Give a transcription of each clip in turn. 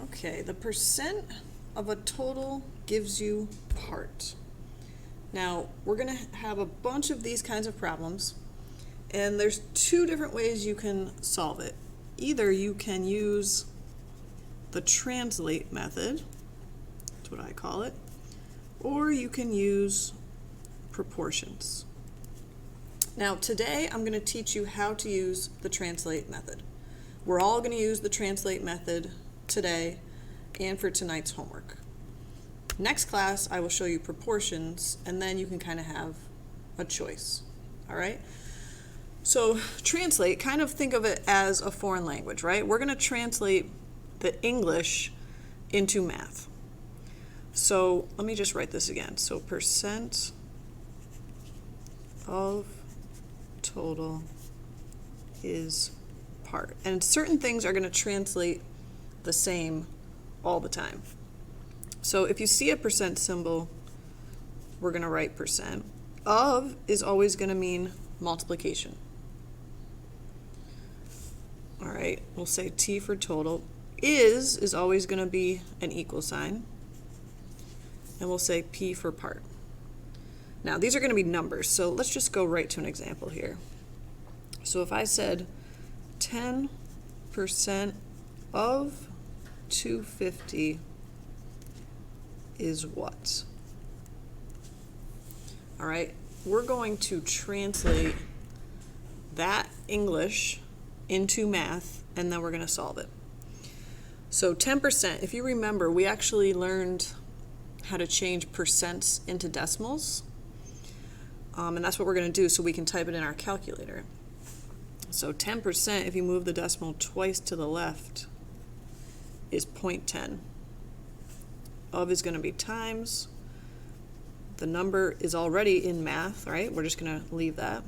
Okay, the percent of a total gives you part. Now, we're going to have a bunch of these kinds of problems, and there's two different ways you can solve it. Either you can use the translate method, that's what I call it, or you can use proportions. Now, today I'm going to teach you how to use the translate method. We're all going to use the translate method today and for tonight's homework. Next class, I will show you proportions, and then you can kind of have a choice. All right? So translate, kind of think of it as a foreign language, right? We're going to translate the English into math. So let me just write this again. So percent of total is part. And certain things are going to translate the same all the time. So if you see a percent symbol, we're going to write percent. Of is always going to mean multiplication. All right, we'll say T for total. Is always going to be an equal sign. And we'll say P for part. Now, these are going to be numbers, so let's just go right to an example here. So if I said 10% of 250 is what? All right, we're going to translate that English into math, and then we're going to solve it. So 10%, if you remember, we actually learned how to change percents into decimals. And that's what we're going to do so we can type it in our calculator. So 10%, if you move the decimal twice to the left, is 0.10. Of is going to be times. The number is already in math, right? We're just going to leave that.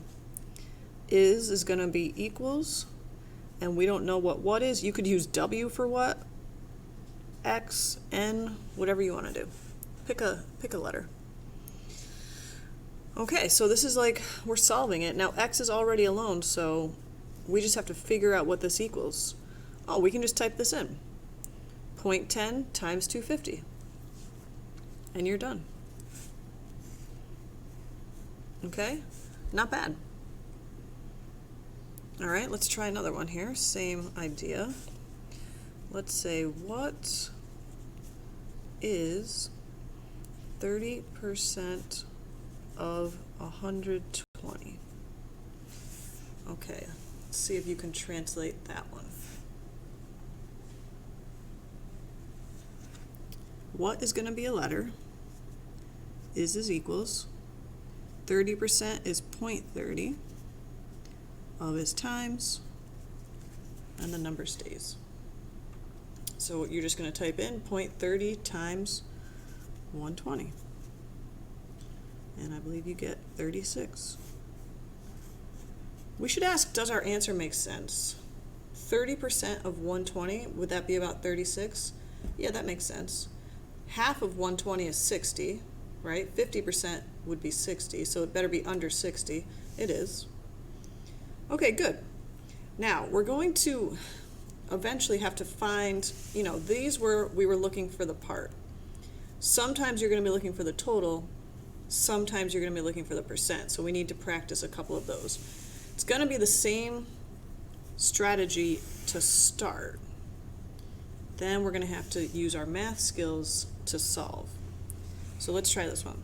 Is going to be equals. And we don't know what is. You could use W for what, X, N, whatever you want to do. Pick a letter. Okay, so this is like we're solving it. Now X is already alone, so we just have to figure out what this equals. Oh, we can just type this in. 0.10 times 250. And you're done. Okay? Not bad. All right, let's try another one here. Same idea. Let's say, what is 30% of 120? Okay, let's see if you can translate that one. What is going to be a letter? Is equals. 30% is 0.30. Of is times, and the number stays. So you're just going to type in 0.30 times 120. And I believe you get 36. We should ask, does our answer make sense? 30% of 120, would that be about 36? Yeah, that makes sense. Half of 120 is 60, right? 50% would be 60, so it better be under 60. It is. Okay, good. Now, we're going to eventually have to find, we were looking for the part. Sometimes you're going to be looking for the total. Sometimes you're going to be looking for the percent. So we need to practice a couple of those. It's going to be the same strategy to start. Then we're going to have to use our math skills to solve. So let's try this one.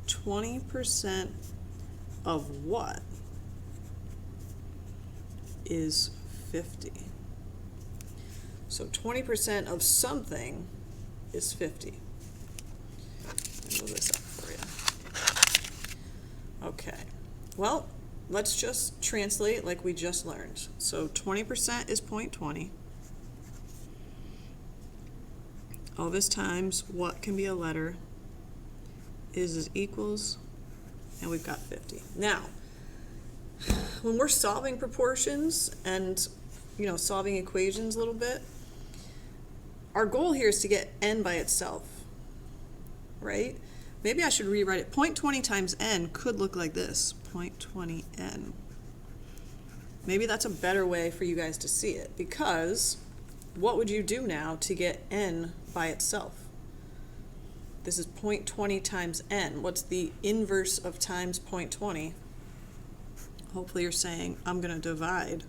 20% of what is 50? So 20% of something is 50. I'll move this up for you. Okay. Well, let's just translate like we just learned. So 20% is 0.20. Of is times what can be a letter? Is equals, and we've got 50. Now, when we're solving proportions and solving equations a little bit, our goal here is to get n by itself, right? Maybe I should rewrite it. 0.20 times n could look like this, 0.20 n. Maybe that's a better way for you guys to see it, because what would you do now to get n by itself? This is 0.20 times n. What's the inverse of times 0.20? Hopefully you're saying, I'm going to divide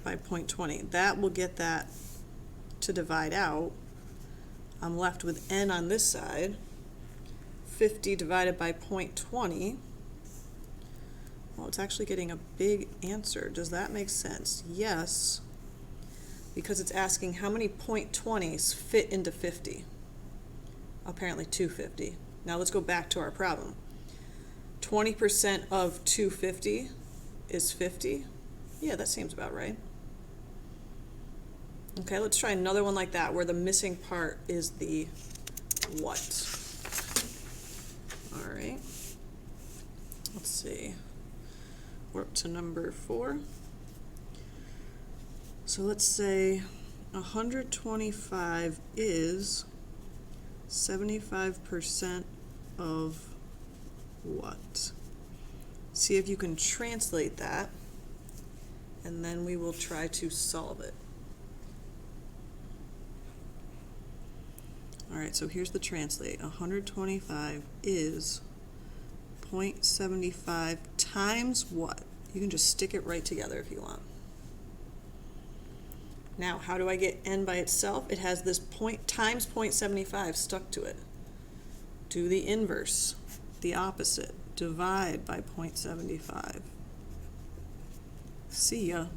by 0.20. That will get that to divide out. I'm left with n on this side. 50 divided by 0.20. Well, it's actually getting a big answer. Does that make sense? Yes, because it's asking how many 0.20s fit into 50. Apparently 250. Now let's go back to our problem. 20% of 250 is 50. Yeah, that seems about right. Okay, let's try another one like that, where the missing part is the what. All right. Let's see. We're up to number 4. So let's say 125 is 75% of what? See if you can translate that, and then we will try to solve it. All right, so here's the translate. 125 is 0.75 times what? You can just stick it right together if you want. Now, how do I get n by itself? It has this point times 0.75 stuck to it. Do the inverse, the opposite. Divide by 0.75. See ya.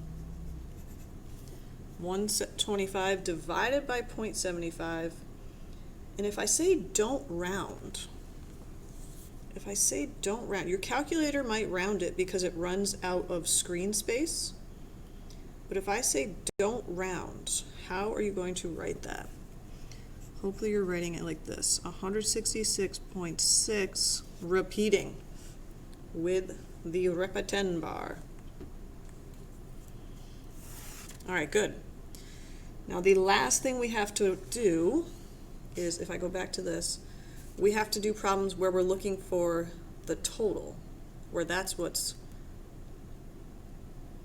125 divided by 0.75. And if I say don't round, your calculator might round it because it runs out of screen space. But if I say don't round, how are you going to write that? Hopefully you're writing it like this. 166.6 repeating with the repeten bar. All right, good. Now the last thing we have to do is, if I go back to this, we have to do problems where we're looking for the total, where that's what's,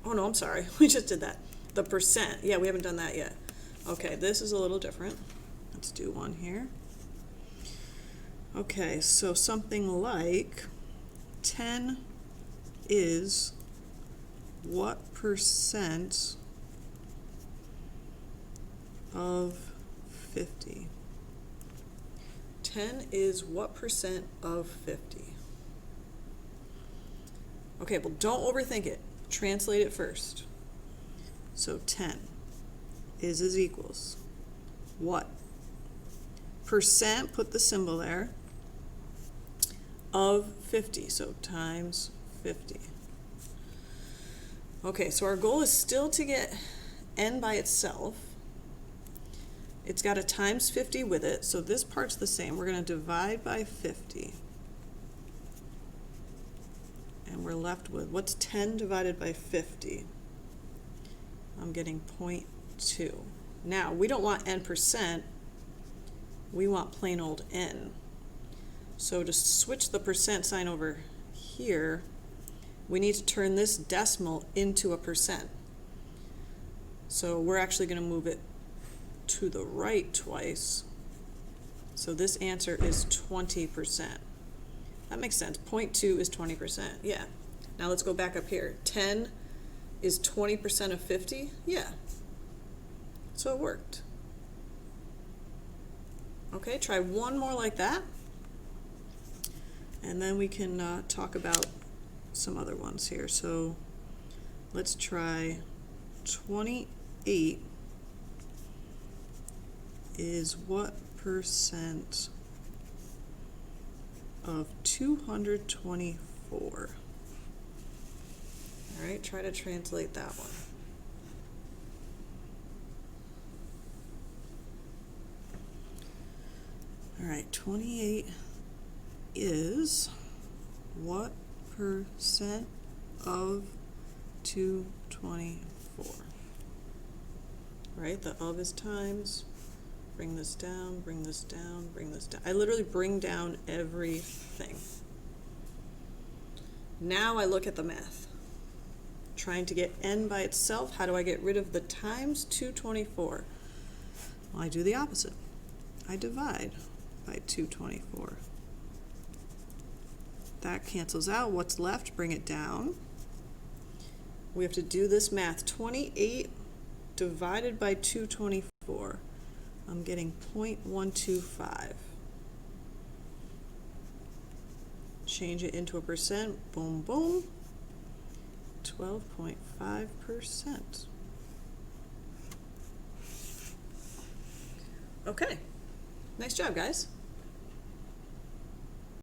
oh no, I'm sorry, we just did that. The percent, yeah, we haven't done that yet. Okay, this is a little different. Let's do one here. Okay, so something like 10 is what percent of 50? 10 is what percent of 50? Okay, well, don't overthink it. Translate it first. So 10 is equals what? Percent, put the symbol there, of 50, so times 50. Okay, so our goal is still to get n by itself. It's got a times 50 with it, so this part's the same. We're going to divide by 50. And we're left with, what's 10 divided by 50? I'm getting 0.2. Now, we don't want n percent. We want plain old n. So to switch the percent sign over here, we need to turn this decimal into a percent. So we're actually going to move it to the right twice. So this answer is 20%. That makes sense. 0.2 is 20%. Yeah. Now let's go back up here. 10 is 20% of 50? Yeah. So it worked. Okay, try one more like that. And then we can talk about some other ones here. So let's try 28 is what percent of 224? All right, try to translate that one. All right, 28 is what percent of 224? Right, the of is times. Bring this down, bring this down, bring this down. I literally bring down everything. Now I look at the math. trying to get n by itself. How do I get rid of the times 224? Well, I do the opposite. I divide by 224. That cancels out. What's left? Bring it down. We have to do this math. 28 divided by 224. I'm getting 0.125. Change it into a percent. Boom, boom. 12.5%. Okay. Nice job, guys.